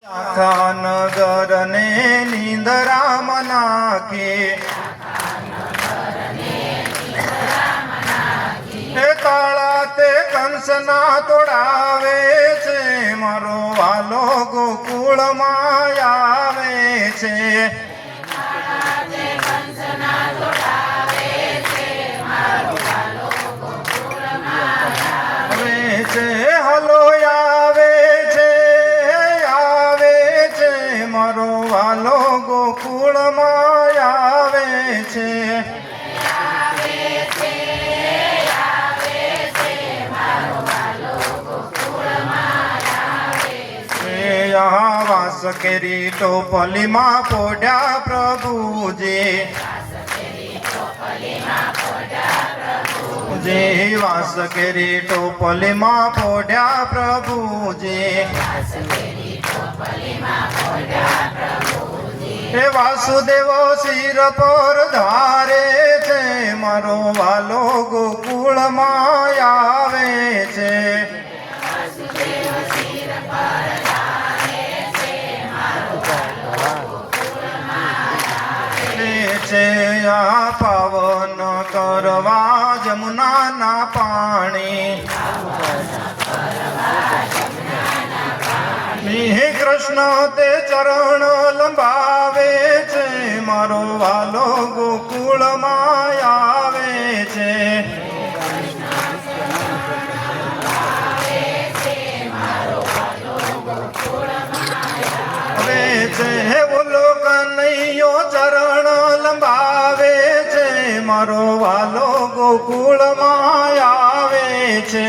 આખા નગરને નિંદરામાં નાખે, એ તાળા તે કંસના તોડાવે છે, મારો વાલો ગોકુળમાં આવે છે. હલો આવે છે, મારો વાલો ગોકુળમાં આવે છે. વાસ કેરી ટોપલીમાં પોઢ્યા પ્રભુજી, વાસ કેરી ટોપલીમાં પોઢ્યા પ્રભુજી. હે વાસુદેવ શિર પર ધારે છે, મારો વાલો ગોકુળમાં આવે છે. આ પાવન કરવા જમુનાના પાણી, કૃષ્ણ તે ચરણ લંબાવે છે, મારો વાલો ગોકુળમાં આવે છે. હે બોલો કનૈયો ચરણ લંબાવે છે, મારો વાલો ગોકુળમાં આવે છે.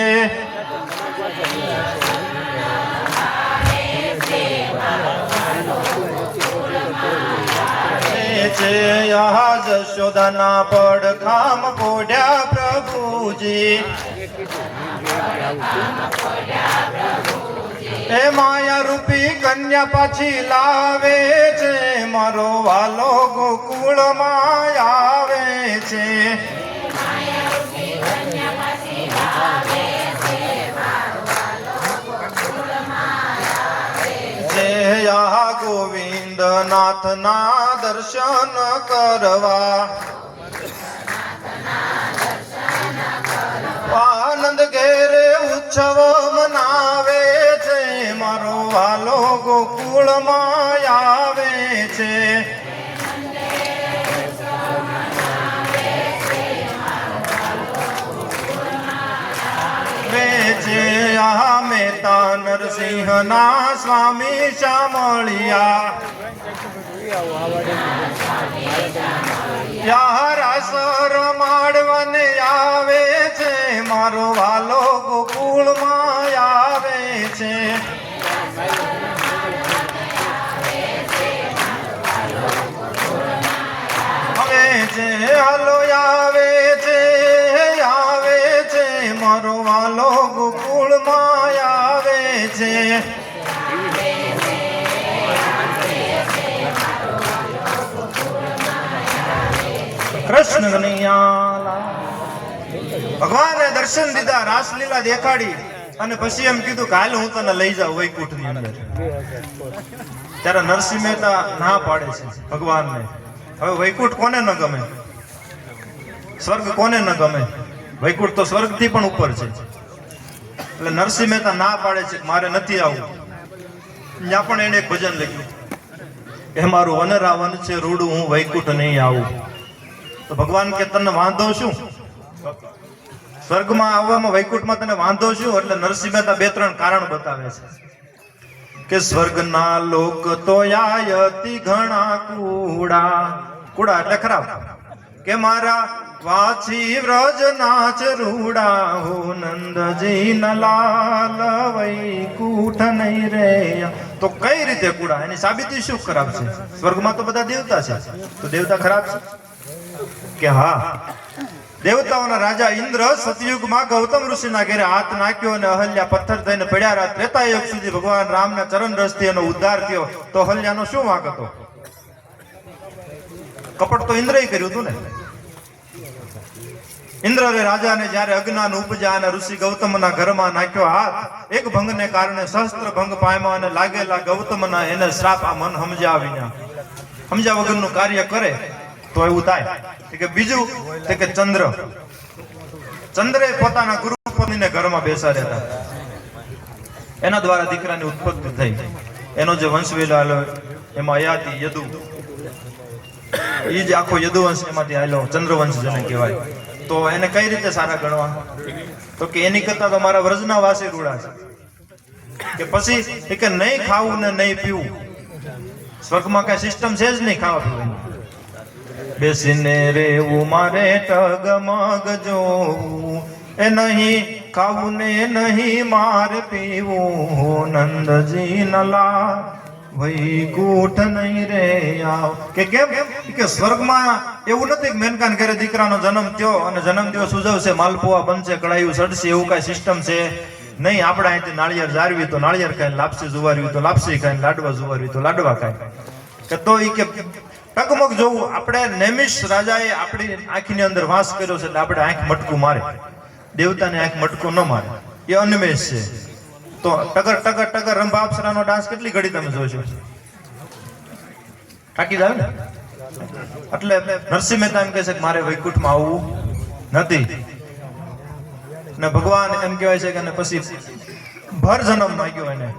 જશોદાના પડખામ પોઢ્યા પ્રભુજી, એ માયા રૂપી કન્યા પાછી લાવે છે, મારો વાલો ગોકુળમાં આવે છે. ગોવિંદ નાથના દર્શન કરવા, આનંદ ઘેરે ઉત્સવ મનાવે છે, મારો વાલો ગોકુળમાં આવે છે. મહેતા નરસિંહના સ્વામી શામળિયા, રાસર માડવને આવે છે, મારો વાલો ગોકુળમાં આવે છે. હવે છે હલો આવે છે, મારો વાલો ગોકુળમાં આવે છે. કૃષ્ણ કનૈયા ભગવાને દર્શન દીધા, રાસલીલા દેખાડી અને પછી એમ કીધું કે હાલ હું તને લઈ જાઉં વૈકુંઠની અંદર. ત્યારે નરસિંહ મહેતા ના પાડે છે ભગવાનને. હવે વૈકુંઠ કોને ન ગમે, સ્વર્ગ કોને ન ગમે? વૈકુંઠ તો સ્વર્ગથી પણ ઉપર છે. એટલે નરસિંહ મહેતા ના પાડે છે, મારે નથી આવવું. ત્યાં પણ એને એક ભજન લખ્યું, એ મારું વનરાવન છે રૂડું, હું વૈકુંઠ નહીં આવું. તો ભગવાન કે તને વાંધો શું? સ્વર્ગમાં આવવામાં વૈકુંઠમાં તને વાંધો શું? એટલે નરસિંહ મહેતા બે ત્રણ કારણ બતાવે છે કે સ્વર્ગના લોક તો યાયતી ઘણા કુડા, કુડા એટલે ખરાબ, કે મારા વાછી વ્રજ નાચ રૂડા, હો નંદજી ન લાલ વૈકુંઠ નહીં રે. તો કઈ રીતે કુડા? એની સાબિતી શું ખરાબ છે? સ્વર્ગમાં તો બધા દેવતા છે, તો દેવતા ખરાબ છે કે? હા, દેવતાઓના રાજા ઇન્દ્ર સતયુગમાં ગૌતમ ઋષિના ઘેરે હાથ નાખ્યો અને અહલ્યા પથ્થર થઈને પડ્યા રહ્યા. ત્રેતાયુગ સુધી ભગવાન રામના ચરણ રસથી એનો ઉદ્ધાર થયો. તો અહલ્યાનો શું વાંક હતો? કપટ તો ઇન્દ્રએ કર્યું હતું ને. ઇન્દ્રએ રાજાને જ્યારે અજ્ઞાન ઉપજા અને ઋષિ ગૌતમના ઘરમાં નાખ્યો હાથ, એક ભંગને કારણે સહસ્ત્ર ભંગ પામ્યા અને લાગેલા ગૌતમના એને શ્રાપ આ મન સમજ્યા વિના, સમજ્યા વગરનું કાર્ય કરે તો એવું થાય. કે બીજું કે ચંદ્રે પોતાના ગુરુ પત્નીને ઘરમાં બેસાડ્યા હતા, એના દ્વારા દીકરાની ઉત્પત્તિ થઈ. એનો જે વંશ વેલો એમાં અયાતિ યદુ, એ જ આખો યદુવંશ એમાંથી આવેલો ચંદ્રવંશ જેને કહેવાય. તો એને કઈ રીતે સારા ગણવા? તો કે એની કરતા તો મારા વ્રજના વાસી રૂડા છે. કે પછી કે નહીં ખાવું ને નહીં પીવું, સ્વર્ગમાં કઈ સિસ્ટમ છે જ નહીં ખાવા પીવાની. બેસીને રેવું મારે ટગમગ જોવું, એ નહીં ખાવું ને નહીં માર પીવું, નંદજી નલા વૈકુંઠ નહીં રે આવ. કે કેમ? કે સ્વર્ગમાં એવું નથી કે મેનકાન ઘરે દીકરાનો જન્મ થયો અને જન્મ દિવસ ઉજવશે, માલપુઆ બનશે, કડાયું સડશે, એવું કઈ સિસ્ટમ છે નહીં. આપણે અહીંથી નાળિયેર જાળવી તો નાળિયેર ખાય, લાપસી જુવારવી તો લાપસી ખાય, લાડવા જુવારવી તો લાડવા ખાય. કે તો એ કે ટકમક જોવું. આપણે નેમિષ રાજાએ આપણી આંખની અંદર વાસ કર્યો છે એટલે આપણે આંખ મટકું મારે, દેવતાની આંખ મટકો ન મારે, એ અનમેષ છે. તો ટગર ટગર ટગર રંભા અપ્સરાનો ડાન્સ કેટલી ઘડી તમે જોશો? થાકી જાવ ને. એટલે નરસિંહ મહેતા એમ કહે છે કે મારે વૈકુંઠમાં આવવું નથી. ને ભગવાન એમ કહેવાય છે કે પછી ભર જન્મ માંગ્યો એને,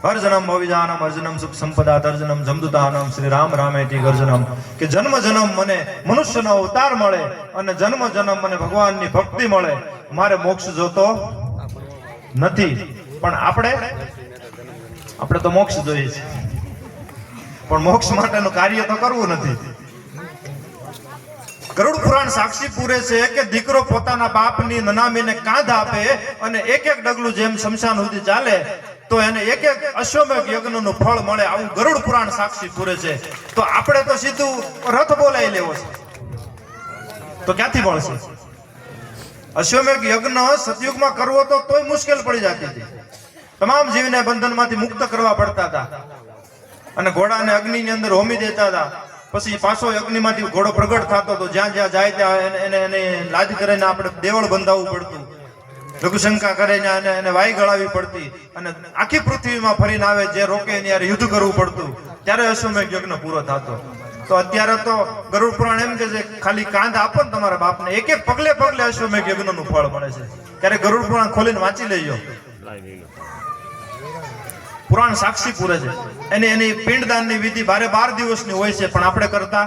ભર જન્મ ભવિજાનમ અર્જનમ સુખ સંપદા તર્જનમ જમદુતાનમ શ્રી રામ રામેટી ગર્જનમ. કે જન્મ જન્મ મને મનુષ્યનો અવતાર મળે અને જન્મ જન્મ મને ભગવાનની ભક્તિ મળે, મારે મોક્ષ જોતો નથી. પણ આપણે તો મોક્ષ જોઈએ છે, પણ મોક્ષ માટેનું કાર્ય તો કરવું નથી. ગરુડ પુરાણ સાક્ષી પૂરે છે કે દીકરો પોતાના બાપની નનામીને કાંધ આપે અને એક એક ડગલું જેમ શમશાન સુધી ચાલે તો એને એક એક અશ્વમેઘ યજ્ઞનું ફળ મળે, આવું ગરુડ પુરાણ સાક્ષી પૂરે છે. તો આપણે તો સીધું રથ બોલાવી લેવો છે, તો ક્યાંથી મળશે? અશ્વમેઘ યજ્ઞ સતયુગમાં કરવો તો તોય મુશ્કેલ પડી જતી હતી. તમામ જીવને બંધનમાંથી મુક્ત કરવા પડતા હતા અને ઘોડાને અગ્નિની અંદર હોમી દેતા હતા. પછી પાછો અગ્નિમાંથી ઘોડો પ્રગટ થતો હતો, જ્યાં જ્યાં જાય ત્યાં એને લાજ કરીને આપણે દેવળ બંધાવવું પડતું, લઘુશંકા કરીને એને વાઈ ગળાવી પડતી અને આખી પૃથ્વીમાં ફરીને આવે, જે રોકે એની યાર યુદ્ધ કરવું પડતું, ત્યારે અશ્વમેઘ યજ્ઞ પૂરો થતો. તો અત્યારે તો ગરુડ પુરાણ એમ કે છે ખાલી કાંધ આપો ને તમારા બાપને, એક એક પગલે પગલે અશ્વમેઘ યજ્ઞનું ફળ મળે છે. ત્યારે ગરુડ પુરાણ ખોલીને વાંચી લેજો. પુરાણ સાક્ષી પૂરે છે. એની પિંડદાનની વિધિ 12 દિવસની હોય છે, પણ આપણે કરતા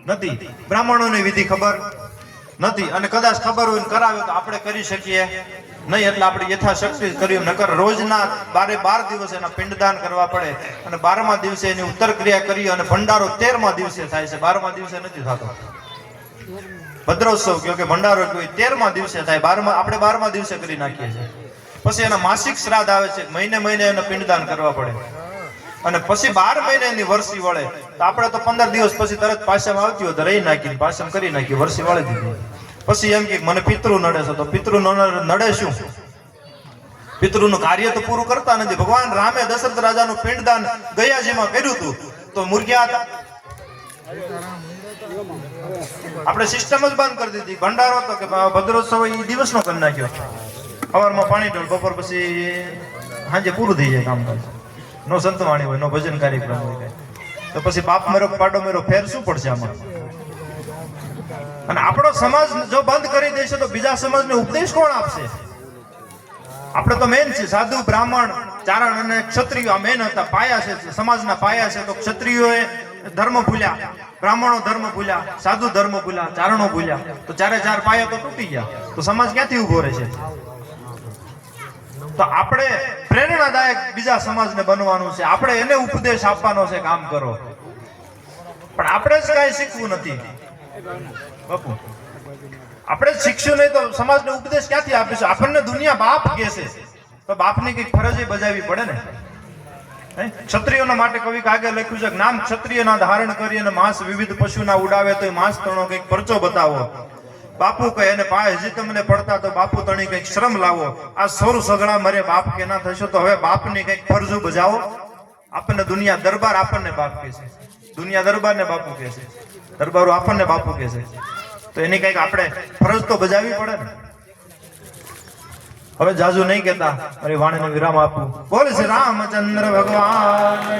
નથી. બ્રાહ્મણોની વિધિ ખબર નથી, અને કદાચ ખબર હોય ને કરાવે તો આપણે કરી શકીએ નહીં. એટલે આપણે યથાશક્તિ કર્યું, નકર રોજના 12 દિવસે એના પિંડદાન કરવા પડે અને 12મા દિવસે એની ઉત્તર ક્રિયા કરી અને ભંડારો 13મા દિવસે થાય છે, 12મા દિવસે નથી થતો. ભદ્રોત્સવ કયો કે ભંડારો કોઈ 13મા દિવસે થાય, 12મા દિવસે કરી નાખીએ છીએ. પછી એના માસિક શ્રાદ્ધ આવે છે, મહિને મહિને એને પિંડદાન કરવા પડે અને પછી 12 મહિને એની વર્ષી વળે. તો આપણે તો 15 દિવસ પછી તરત પાછમ આવતી હોય તો રહી નાખી, પાછમ કરી નાખી, વર્ષી વળી દીધી. પછી એમ કે મને પિતૃ નડે છે, તો પિતૃ નડે શું? પિતૃનું કાર્ય તો પૂરું કરતા નથી. ભગવાન રામે દશરથ રાજાનું પિંડદાન ગયાજીમાં કર્યું હતું તો મૂર્ખ્યા હતા. આપણે સિસ્ટમ જ બંધ કરી દીધી. ભંડારો હતો કે ભદ્રોત્સવ એ દિવસનો કરી નાખ્યો, સવારમાં પાણી ઢોળ, બપોર પછી સાંજે પૂરું થઈ જાય કામકાજ. નો સંતવાણી હોય, નો ભજન કાર્યક્રમ હોય, તો પછી બાપ મેરો પાડો મેરો ફેર શું પડશે આમાં? અને આપણો સમાજ જો બંધ કરી દેશે તો બીજા સમાજને ઉપદેશ કોણ આપશે? આપણે તો મેન છે, સાધુ બ્રાહ્મણ ચારણ અને ક્ષત્રિયો આ મેન હતા, પાયા છે, સમાજના પાયા છે. તો ક્ષત્રિયોએ ધર્મ ભૂલ્યા, બ્રાહ્મણો ધર્મ ભૂલ્યા, સાધુ ધર્મ ભૂલ્યા, ચારણો ભૂલ્યા, તો ચારે ચાર પાયા તો તૂટી ગયા. તો સમાજ ક્યાંથી ઉભો રહેશે? તો આપણે પ્રેરણાદાયક બીજા સમાજને બનવાનું છે, આપણે એને ઉપદેશ આપવાનો છે, કામ કરો. પણ આપણે જ કાંઈ શીખવું નથી બાપુ. આપણે જ શીખશું નહીં તો સમાજને ઉપદેશ ક્યાંથી આપીશું? આપણને દુનિયા બાપ કહે છે તો બાપની કઈક ફરજ બજાવવી પડે ને. ક્ષત્રિયોના માટે કવિ આગળ લખ્યું છે, નામ ક્ષત્રિયના ધારણ કરી અને માંસ વિવિધ પશુના ઉડાવે તો માંસ તણો કઈક પરચો બતાવો. બાપુ કહે અને પાય હજી તમને પડતા તો બાપુ તણી કઈક શ્રમ લાવો. આ સોર સગડા મરે બાપ કે ના થશો તો હવે બાપની કઈક ફરજો બજાવો. આપણને દુનિયા દરબાર આપણને બાપ કહે છે, દુનિયા દરબારને બાપુ કહે છે, દરબારો આપણને બાપુ કહે છે. તો તો એની કંઈક આપણે ફરજ તો બજાવવી પડે ને. હવે જાજુ નહીં કહેતા, મારી વાણીને વિરામ આપું. બોલ શ્રી રામચંદ્ર ભગવાન.